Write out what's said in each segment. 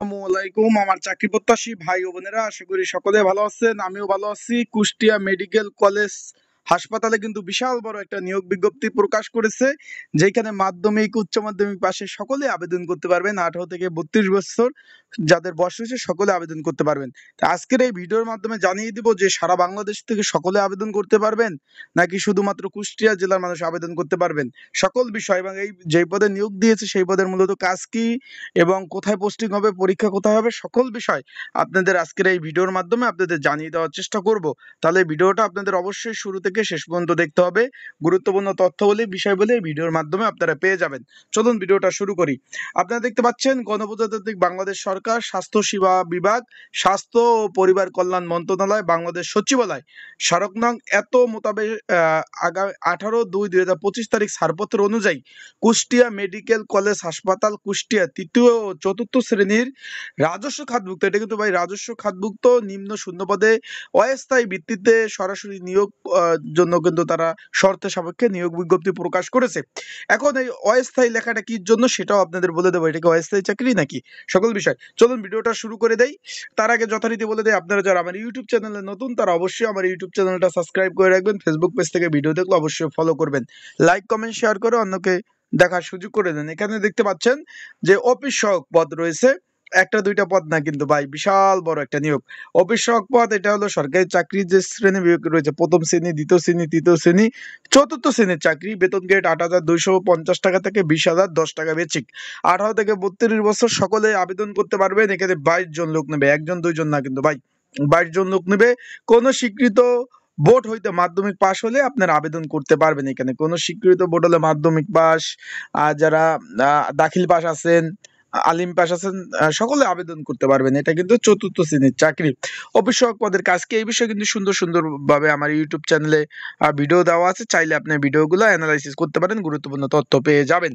আসসালামু আলাইকুম আমার চাকরি প্রত্যাশী ভাই ও বোনেরা, আশা করি সকলে ভালো আছেন। আমিও ভালো আছি। কুষ্টিয়া মেডিকেল কলেজ হাসপাতালে কিন্তু বিশাল বড় একটা নিয়োগ বিজ্ঞপ্তি প্রকাশ করেছে, যেখানে মাধ্যমিক উচ্চ মাধ্যমিক পাশে সকলে আবেদন করতে পারবেন। 18 থেকে 32 বছর যাদের বয়স হয়েছে সকলে আবেদন করতে পারবেন। তা আজকের এই ভিডিওর মাধ্যমে জানিয়ে দিব যে সারা বাংলাদেশ থেকে সকলে আবেদন করতে পারবেন নাকি শুধুমাত্র কুষ্টিয়া জেলার মানুষ আবেদন করতে পারবেন, সকল বিষয় এবং এই যে পদে নিয়োগ দিয়েছে সেই পদের মূলত কাজ কি এবং কোথায় পোস্টিং হবে, পরীক্ষা কোথায় হবে, সকল বিষয় আপনাদের আজকের এই ভিডিওর মাধ্যমে আপনাদের জানিয়ে দেওয়ার চেষ্টা করব। তাহলে ভিডিওটা আপনাদের অবশ্যই শুরু থেকে শেষ পর্যন্ত দেখতে হবে। গুরুত্বপূর্ণ তথ্যবলী বিষয়বলী এই ভিডিওর মাধ্যমে আপনারা পেয়ে যাবেন। চলুন ভিডিওটা শুরু করি। আপনারা দেখতে পাচ্ছেন গণপ্রজাতন্ত্রী বাংলাদেশ সরকার স্বাস্থ্য সেবা বিভাগ, স্বাস্থ্য ও পরিবার কল্যাণ মন্ত্রণালয়, বাংলাদেশ সচিবালয় স্মারক নং এত মোতাবেক আগামী 18/2/2025 তারিখ ছাড়পত্র অনুযায়ী কুষ্টিয়া মেডিকেল কলেজ হাসপাতাল কুষ্টিয়া তৃতীয় ও চতুর্থ শ্রেণীর রাজস্ব খাতভুক্ত, এটা কিন্তু ভাই রাজস্ব খাতভুক্ত নিম্ন শূন্য পদে অস্থায়ী ভিত্তিতে সরাসরি নিয়োগ জন্য কিন্তু তারা শর্তে সাপেক্ষে নিয়োগ বিজ্ঞপ্তি প্রকাশ করেছে। এখন এই অস্থায়ী লেখাটা কির জন্য সেটাও আপনাদের বলে দেবো, এটা কি অস্থায়ী চাকরি নাকি, সকল বিষয়। চলুন ভিডিওটা শুরু করে দেই। তার আগে যথারীতি বলে দেয়, আপনারা যারা আমার ইউটিউব চ্যানেলে নতুন তারা অবশ্যই আমার ইউটিউব চ্যানেলটা সাবস্ক্রাইব করে রাখবেন। ফেসবুক পেজ থেকে ভিডিও দেখলে অবশ্যই ফলো করবেন। লাইক কমেন্ট শেয়ার করে অন্যকে দেখার সুযোগ করে দেন। এখানে দেখতে পাচ্ছেন যে অফিস সহক পদ রয়েছে, একটা দুইটা পদ না কিন্তু ভাই, বিশাল বড় একটা নিয়োগ। অফিস সহক পদ, এটা হলো সরকারি চাকরি যে শ্রেণী বিভাগ রয়েছে, প্রথম শ্রেণী, দ্বিতীয় শ্রেণী, তৃতীয় শ্রেণী, চতুর্থ শ্রেণীর চাকরি। বেতন গ্রেড 8,250 টাকা থেকে 20,010 টাকা বেচিক। 18 থেকে 32 বছর সকলে আবেদন করতে পারবেন। এখানে 22 জন লোক নেবে, একজন দুইজন না কিন্তু ভাই, 22 জন লোক নেবে। কোনো স্বীকৃত বোর্ড হইতে মাধ্যমিক পাশ হলে আপনারা আবেদন করতে পারবেন। এখানে কোনো স্বীকৃত বোর্ড হলে মাধ্যমিক পাস, আর যারা দাখিল পাস আছেন, আলিম পাস আছেন, সকলে আবেদন করতে পারবেন। এটা কিন্তু চতুর্থ শ্রেণীর চাকরি। অফিস সহায়ক পদের কাজ কি, এই বিষয়ে কিন্তু সুন্দর সুন্দর ভাবে আমার ইউটিউব চ্যানেলে ভিডিও দেওয়া আছে, চাইলে আপনি ভিডিওগুলো অ্যানালাইসিস করতে পারেন, গুরুত্বপূর্ণ তথ্য পেয়ে যাবেন।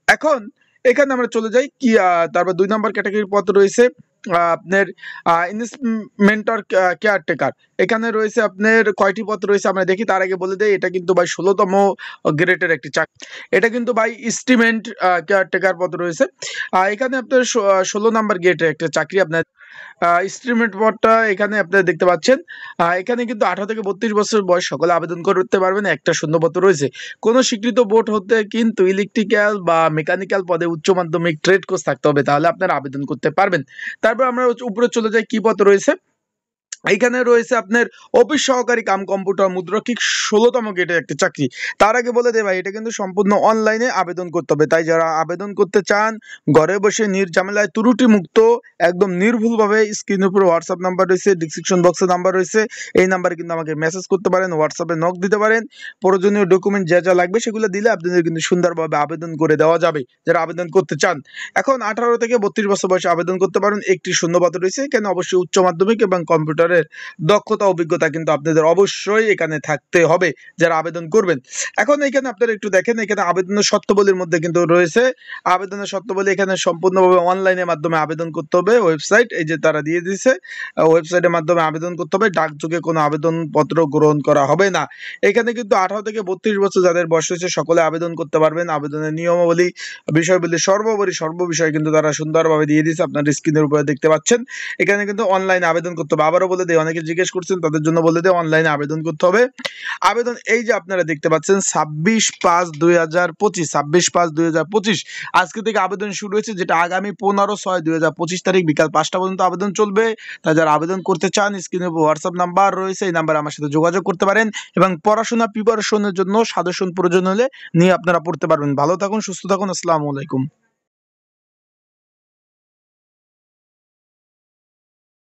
এখন এখানে আমরা চলে যাই কি, তারপর 2 নম্বর ক্যাটাগরির পদ রয়েছে আপনার ইনভেস্টমেন্টর কেয়ারটেকার। এখানে রয়েছে আপনার কয়টি পদ রয়েছে আমরা দেখি। তার আগে বলে দেই, এটা কিন্তু ভাই 16তম গ্রেডের একটি চাকরি। এটা কিন্তু ভাই ইস্টিমেন্ট কেয়ারটেকার পদ রয়েছে। এখানে আপনার 16 নাম্বার গ্রেডের একটা চাকরি। আপনার স্ট্রিমেট পদটা এখানে আপনারা দেখতে পাচ্ছেন। এখানে কিন্তু 18 থেকে 32 বছর বয়স সকলে আবেদন করতে পারবেন। একটা শূন্যপদ রয়েছে। কোন স্বীকৃত বোর্ড হতে কিন্তু ইলেকট্রিক্যাল বা মেকানিক্যাল পদে উচ্চ মাধ্যমিক ট্রেড কোর্স থাকতে হবে, তাহলে আপনারা আবেদন করতে পারবেন। তারপর আমরা উপরে চলে যাই, কি পদ রয়েছে। এইখানে রয়েছে আপনার অফিস সহকারী কাম কম্পিউটার মুদ্রকিক, 16তম গ্রেডের একটা চাকরি। তার আগে বলে দেয় ভাই, এটা কিন্তু সম্পূর্ণ অনলাইনে আবেদন করতে হবে। তাই যারা আবেদন করতে চান ঘরে বসে নির্ঝামেলায় ত্রুটি মুক্ত একদম নির্ভুলভাবে, স্ক্রিনের উপর হোয়াটসঅ্যাপ নাম্বার রয়েছে, ডিসক্রিপশন বক্সে নাম্বার রয়েছে, এই নাম্বারে কিন্তু আমাকে মেসেজ করতে পারেন, হোয়াটসঅ্যাপে নক দিতে পারেন। প্রয়োজনীয় ডকুমেন্ট যা যা লাগবে সেগুলো দিলে আপনাদের কিন্তু সুন্দরভাবে আবেদন করে দেওয়া যাবে যারা আবেদন করতে চান। এখন 18 থেকে 32 বছর বয়সে আবেদন করতে পারেন। একটি শূন্যপদ রয়েছে, এখানে অবশ্যই উচ্চ মাধ্যমিক এবং কম্পিউটারের দক্ষতা অভিজ্ঞতা কিন্তু আপনাদের অবশ্যই এখানে থাকতে হবে যারা আবেদন করবেন। এখন এখানে আপনারা একটু দেখেন, এখানে আবেদনের শর্তাবলীর মধ্যে কিন্তু রয়েছে আবেদনের শর্তাবলী। এখানে সম্পূর্ণভাবে অনলাইনের মাধ্যমে আবেদন করতে হবে। ওয়েবসাইট এই যে তারা দিয়ে দিয়েছে, ওয়েবসাইটের মাধ্যমে আবেদন করতে হবে। ডাকযোগে কোনো আবেদনপত্র গ্রহণ করা হবে না। এখানে কিন্তু 18 থেকে 32 বছর যাদের বয়স হয়েছে সকলে আবেদন করতে পারবেন। আবেদনের নিয়মাবলী বিষয়বলী সর্ববিষয় কিন্তু তারা সুন্দরভাবে দিয়ে দিয়েছে, আপনার স্ক্রিনের উপরে দেখতে পাচ্ছেন। এখানে কিন্তু অনলাইনে আবেদন করতে হবে। আবারও বলে দেই, অনেকে জিজ্ঞেস করছেন তাদের জন্য বলে দেই, অনলাইনে আবেদন করতে হবে। আবেদন এই যে আপনারা দেখতে পাচ্ছেন 26/5/2025, 26/5/2025 আজকে থেকে আবেদন শুরু হয়েছে, যেটা আগামী 15/6/2025 তারিখ বিকাল 5টা পর্যন্ত আবেদন চলবে। তাই যারা আবেদন করতে চান স্ক্রিনে হোয়াটসঅ্যাপ নাম্বার রয়েছে, এই নাম্বারে আমার সাথে যোগাযোগ করতে পারেন এবং পড়াশোনা প্রিপারেশনের জন্য সাজেশন প্রয়োজন হলে নিয়ে আপনারা পড়তে পারবেন। ভালো থাকুন, সুস্থ থাকুন, আসসালামু আলাইকুম।